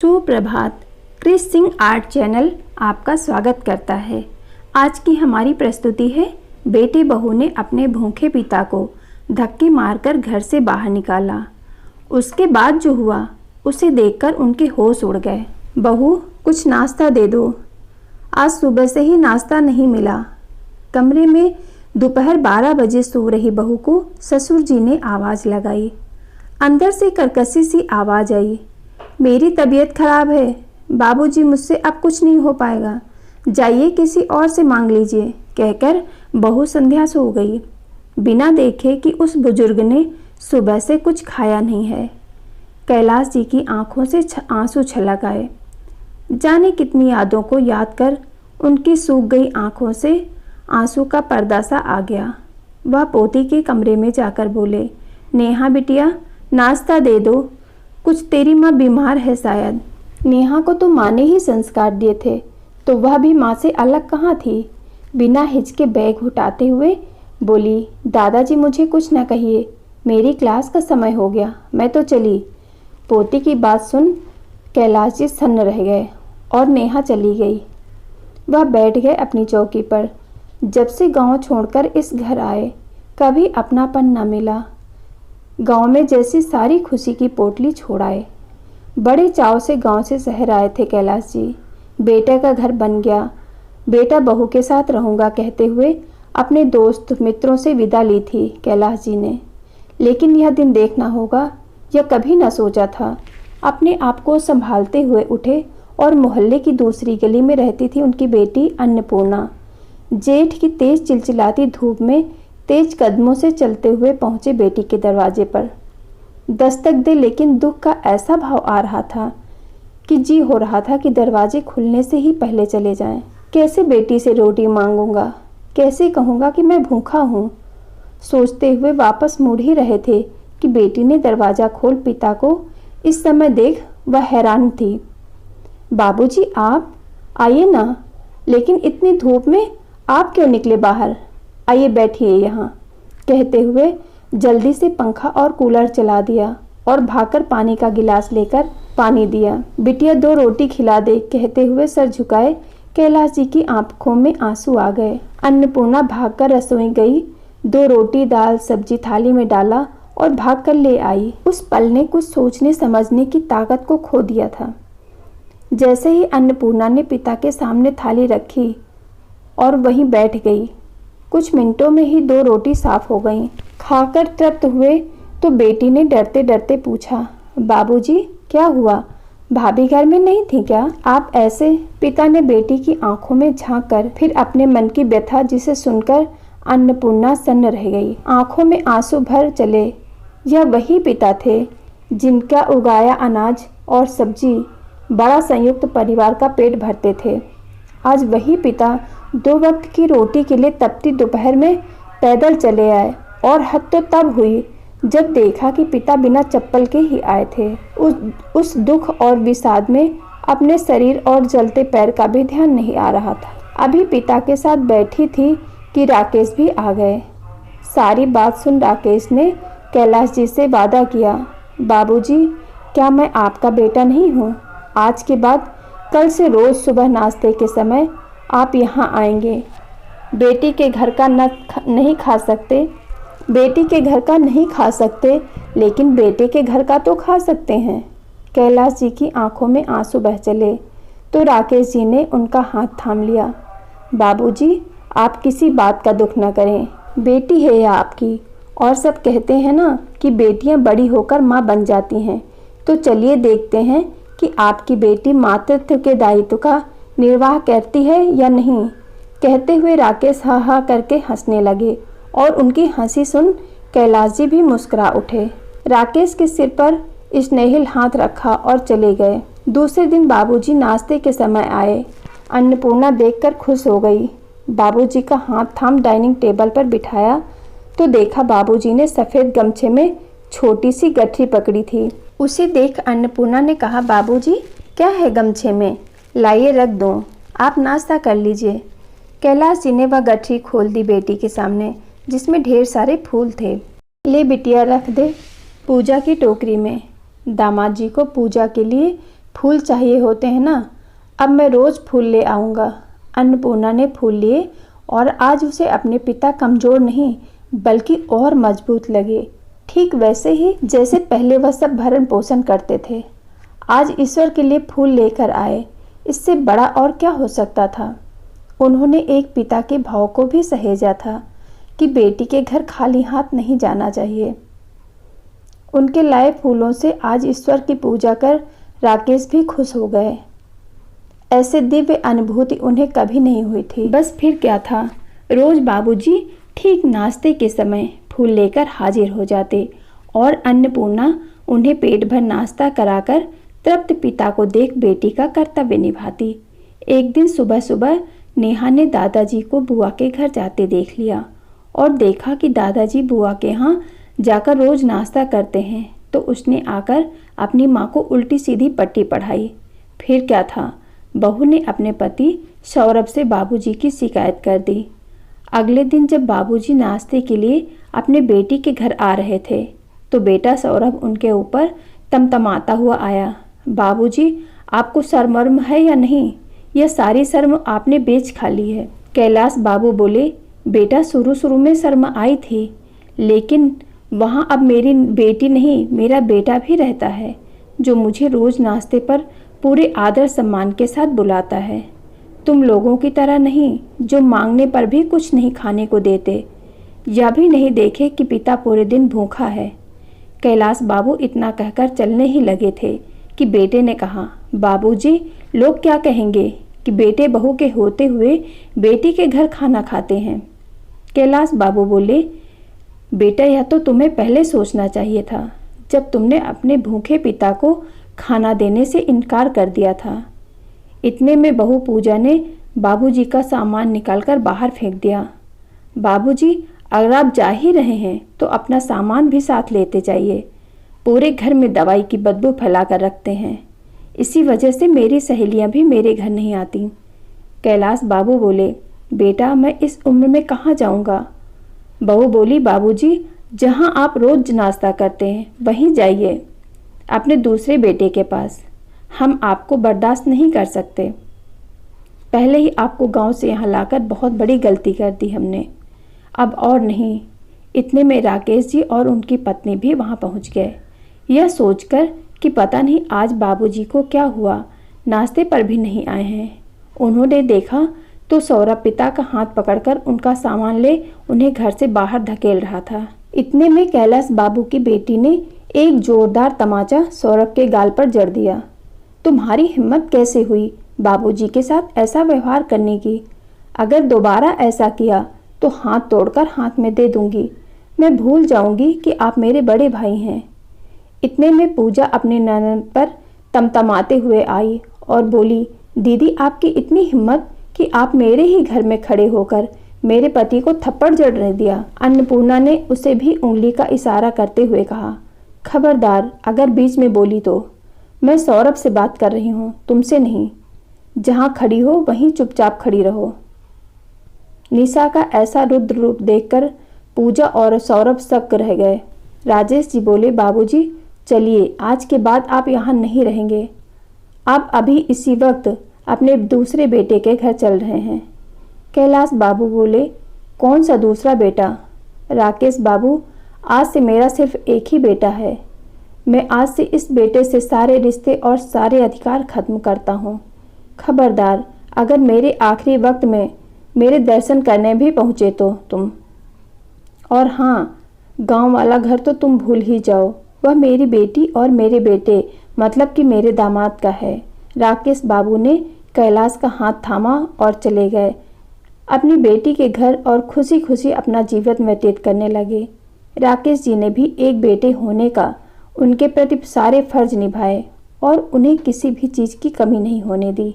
सुप्रभात। Chris Singh art channel आपका स्वागत करता है। आज की हमारी प्रस्तुति है बेटे बहू ने अपने भूखे पिता को धक्के मारकर घर से बाहर निकाला। उसके बाद जो हुआ उसे देखकर उनके होश उड़ गए। बहू, कुछ नाश्ता दे दो, आज सुबह से ही नाश्ता नहीं मिला। कमरे में दोपहर 12 बजे सो रही बहू को ससुर जी ने आवाज़ लगाई। अंदर से कर्कशी सी आवाज़ आई, मेरी तबीयत खराब है बाबूजी, मुझसे अब कुछ नहीं हो पाएगा, जाइए किसी और से मांग लीजिए, कहकर बहू संध्या सो गई, बिना देखे कि उस बुजुर्ग ने सुबह से कुछ खाया नहीं है। कैलाश जी की आंखों से आंसू छलक आए। जाने कितनी यादों को याद कर उनकी सूख गई आंखों से आंसू का पर्दा सा आ गया। वह पोती के कमरे में जाकर बोले, नेहा बिटिया, नाश्ता दे दो, कुछ तेरी माँ बीमार है शायद। नेहा को तो माँ ने ही संस्कार दिए थे, तो वह भी माँ से अलग कहाँ थी। बिना हिचके बैग उठाते हुए बोली, दादाजी मुझे कुछ न कहिए, मेरी क्लास का समय हो गया, मैं तो चली। पोती की बात सुन कैलाश जी सन्न रह गए और नेहा चली गई। वह बैठ गए अपनी चौकी पर। जब से गांव छोड़कर इस घर आए कभी अपनापन न मिला। गांव में जैसी सारी खुशी की पोटली छोड़ आए। बड़े चाव से गांव से शहर आए थे कैलाश जी। बेटे का घर बन गया, बेटा बहू के साथ रहूँगा कहते हुए अपने दोस्त मित्रों से विदा ली थी कैलाश जी ने। लेकिन यह दिन देखना होगा, यह कभी न सोचा था। अपने आप को संभालते हुए उठे और मोहल्ले की दूसरी गली में रहती थी उनकी बेटी अन्नपूर्णा। जेठ की तेज चिलचिलाती धूप में तेज कदमों से चलते हुए पहुंचे बेटी के दरवाजे पर। दस्तक दे, लेकिन दुख का ऐसा भाव आ रहा था कि जी हो रहा था कि दरवाजे खुलने से ही पहले चले जाएं। कैसे बेटी से रोटी मांगूंगा, कैसे कहूँगा कि मैं भूखा हूँ, सोचते हुए वापस मुड़ ही रहे थे कि बेटी ने दरवाज़ा खोल पिता को इस समय देख वह हैरान थी। बाबूजी, आप आइए ना, लेकिन इतनी धूप में आप क्यों निकले बाहर, आइए बैठिए यहाँ, कहते हुए जल्दी से पंखा और कूलर चला दिया और भागकर पानी का गिलास लेकर पानी दिया। बिटिया 2 रोटी खिला दे, कहते हुए सर झुकाए कैलाश जी की आंखों में आंसू आ गए। अन्नपूर्णा भागकर रसोई गई, 2 रोटी दाल सब्जी थाली में डाला और भागकर ले आई। उस पल ने कुछ सोचने समझने की ताकत को खो दिया था। जैसे ही अन्नपूर्णा ने पिता के सामने थाली रखी और वहीं बैठ गई, कुछ मिनटों में ही 2 रोटी साफ हो गईं। खाकर तृप्त हुए तो बेटी ने डरते डरते पूछा, बाबूजी क्या हुआ, भाभी घर में नहीं थी क्या, आप ऐसे? पिता ने बेटी की आंखों में झांक कर फिर अपने मन की व्यथा, जिसे सुनकर अन्नपूर्णा सन्न रह गई, आंखों में आंसू भर चले। यह वही पिता थे जिनका उगाया अनाज और सब्जी बड़ा संयुक्त परिवार का पेट भरते थे। आज वही पिता 2 वक्त की रोटी के लिए तपती दोपहर में पैदल चले आए, और हद तो तब हुई जब देखा कि पिता बिना चप्पल के ही आए थे। उस दुख और विषाद में अपने शरीर और जलते पैर का भी ध्यान नहीं आ रहा था। अभी पिता के साथ बैठी थी कि राकेश भी आ गए। सारी बात सुन राकेश ने कैलाश जी से वादा किया, बाबूजी, क्या मैं आपका बेटा नहीं हूँ? आज के बाद कल से रोज़ सुबह नाश्ते के समय आप यहाँ आएंगे। बेटी के घर का नहीं खा सकते, बेटी के घर का नहीं खा सकते, लेकिन बेटे के घर का तो खा सकते हैं। कैलाश जी की आंखों में आंसू बह चले तो राकेश जी ने उनका हाथ थाम लिया। बाबूजी, आप किसी बात का दुख न करें, बेटी है यह आपकी, और सब कहते हैं ना कि बेटियां बड़ी होकर माँ बन जाती हैं, तो चलिए देखते हैं कि आपकी बेटी मातृत्व के दायित्व का निर्वाह करती है या नहीं। कहते हुए राकेश हा हा करके हंसने लगे और उनकी हंसी सुन कैलाश जी भी मुस्कुरा उठे। राकेश के सिर पर स्नेहिल हाथ रखा और चले गए। दूसरे दिन बाबूजी नाश्ते के समय आए। अन्नपूर्णा देखकर खुश हो गई। बाबूजी का हाथ थाम डाइनिंग टेबल पर बिठाया तो देखा बाबूजी ने सफ़ेद गमछे में छोटी सी गठरी पकड़ी थी। उसे देख अन्नपूर्णा ने कहा, बाबूजी क्या है गमछे में, लाइए रख दूँ, आप नाश्ता कर लीजिए। कैलाश जी ने वह गठरी खोल दी बेटी के सामने, जिसमें ढेर सारे फूल थे। ले बिटिया, रख दे पूजा की टोकरी में। दामाद जी को पूजा के लिए फूल चाहिए होते हैं ना, अब मैं रोज़ फूल ले आऊँगा। अन्नपूर्णा ने फूल लिए और आज उसे अपने पिता कमज़ोर नहीं बल्कि और मजबूत लगे, ठीक वैसे ही जैसे पहले वह सब भरण पोषण करते थे। आज ईश्वर के लिए फूल लेकर आए, इससे बड़ा और क्या हो सकता था। उन्होंने एक पिता के भाव को भी सहेजा था कि बेटी के घर खाली हाथ नहीं जाना चाहिए। उनके लाए फूलों से आज ईश्वर की पूजा कर राकेश भी खुश हो गए। ऐसे दिव्य अनुभूति उन्हें कभी नहीं हुई थी। बस फिर क्या था, रोज बाबूजी ठीक नाश्ते के समय फूल लेकर हाजिर हो जाते और अन्नपूर्णा उन्हें पेट भर नाश्ता कराकर तृप्त पिता को देख बेटी का कर्तव्य निभाती। एक दिन सुबह सुबह नेहा ने दादाजी को बुआ के घर जाते देख लिया और देखा कि दादाजी बुआ के यहाँ जाकर रोज नाश्ता करते हैं, तो उसने आकर अपनी माँ को उल्टी सीधी पट्टी पढ़ाई। फिर क्या था, बहू ने अपने पति सौरभ से बाबूजी की शिकायत कर दी। अगले दिन जब बाबूजी नाश्ते के लिए अपने बेटी के घर आ रहे थे तो बेटा सौरभ उनके ऊपर तमतमाता हुआ आया। बाबूजी, आपको शर्म है या नहीं? यह सारी शर्म आपने बेच खा ली है। कैलाश बाबू बोले, बेटा शुरू शुरू में शर्म आई थी, लेकिन वहाँ अब मेरी बेटी नहीं मेरा बेटा भी रहता है, जो मुझे रोज नाश्ते पर पूरे आदर सम्मान के साथ बुलाता है। तुम लोगों की तरह नहीं, जो मांगने पर भी कुछ नहीं खाने को देते, यह भी नहीं देखे कि पिता पूरे दिन भूखा है। कैलाश बाबू इतना कहकर चलने ही लगे थे कि बेटे ने कहा, बाबूजी, लोग क्या कहेंगे कि बेटे बहू के होते हुए बेटी के घर खाना खाते हैं। कैलाश बाबू बोले, बेटा, यह तो तुम्हें पहले सोचना चाहिए था, जब तुमने अपने भूखे पिता को खाना देने से इनकार कर दिया था। इतने में बहू पूजा ने बाबूजी का सामान निकालकर बाहर फेंक दिया। बाबूजी, अगर आप जा ही रहे हैं तो अपना सामान भी साथ लेते जाइए। पूरे घर में दवाई की बदबू फैला कर रखते हैं, इसी वजह से मेरी सहेलियां भी मेरे घर नहीं आती। कैलाश बाबू बोले, बेटा, मैं इस उम्र में कहाँ जाऊँगा। बहू बोली, बाबूजी, जहाँ आप रोज नाश्ता करते हैं वहीं जाइए, अपने दूसरे बेटे के पास। हम आपको बर्दाश्त नहीं कर सकते। पहले ही आपको गांव से यहाँ लाकर बहुत बड़ी गलती कर दी हमने, अब और नहीं। इतने में राकेश जी और उनकी पत्नी भी वहाँ पहुँच गए। यह सोचकर कि पता नहीं आज बाबूजी को क्या हुआ, नाश्ते पर भी नहीं आए हैं। उन्होंने देखा तो सौरभ पिता का हाथ पकड़कर उनका सामान ले उन्हें घर से बाहर धकेल रहा था। इतने में कैलाश बाबू की बेटी ने एक जोरदार तमाचा सौरभ के गाल पर जड़ दिया। तुम्हारी हिम्मत कैसे हुई बाबूजी के साथ ऐसा व्यवहार करने की? अगर दोबारा ऐसा किया तो हाथ तोड़कर हाथ में दे दूंगी। मैं भूल जाऊंगी कि आप मेरे बड़े भाई हैं। इतने में पूजा अपनी ननद पर तमतमाते हुए आई और बोली, दीदी, आपकी इतनी हिम्मत कि आप मेरे ही घर में खड़े होकर मेरे पति को थप्पड़ जड़ने दिया। अन्नपूर्णा ने उसे भी उंगली का इशारा करते हुए कहा, खबरदार, अगर बीच में बोली तो। मैं सौरभ से बात कर रही हूँ, तुमसे नहीं। जहाँ खड़ी हो वहीं चुपचाप खड़ी रहो। निशा का ऐसा रुद्र रूप देखकर पूजा और सौरभ शक रह गए। राजेश जी बोले, बाबूजी, चलिए, आज के बाद आप यहाँ नहीं रहेंगे। आप अभी इसी वक्त अपने दूसरे बेटे के घर चल रहे हैं। कैलाश बाबू बोले, कौन सा दूसरा बेटा? राकेश बाबू, आज से मेरा सिर्फ एक ही बेटा है। मैं आज से इस बेटे से सारे रिश्ते और सारे अधिकार खत्म करता हूँ। खबरदार, अगर मेरे आखिरी वक्त में मेरे दर्शन करने भी पहुँचे तो तुम। और हाँ, गांव वाला घर तो तुम भूल ही जाओ, वह मेरी बेटी और मेरे बेटे मतलब कि मेरे दामाद का है। राकेश बाबू ने कैलाश का हाथ थामा और चले गए अपनी बेटी के घर और खुशी खुशी अपना जीवन व्यतीत करने लगे। राकेश जी ने भी एक बेटे होने का उनके प्रति सारे फर्ज निभाए और उन्हें किसी भी चीज़ की कमी नहीं होने दी।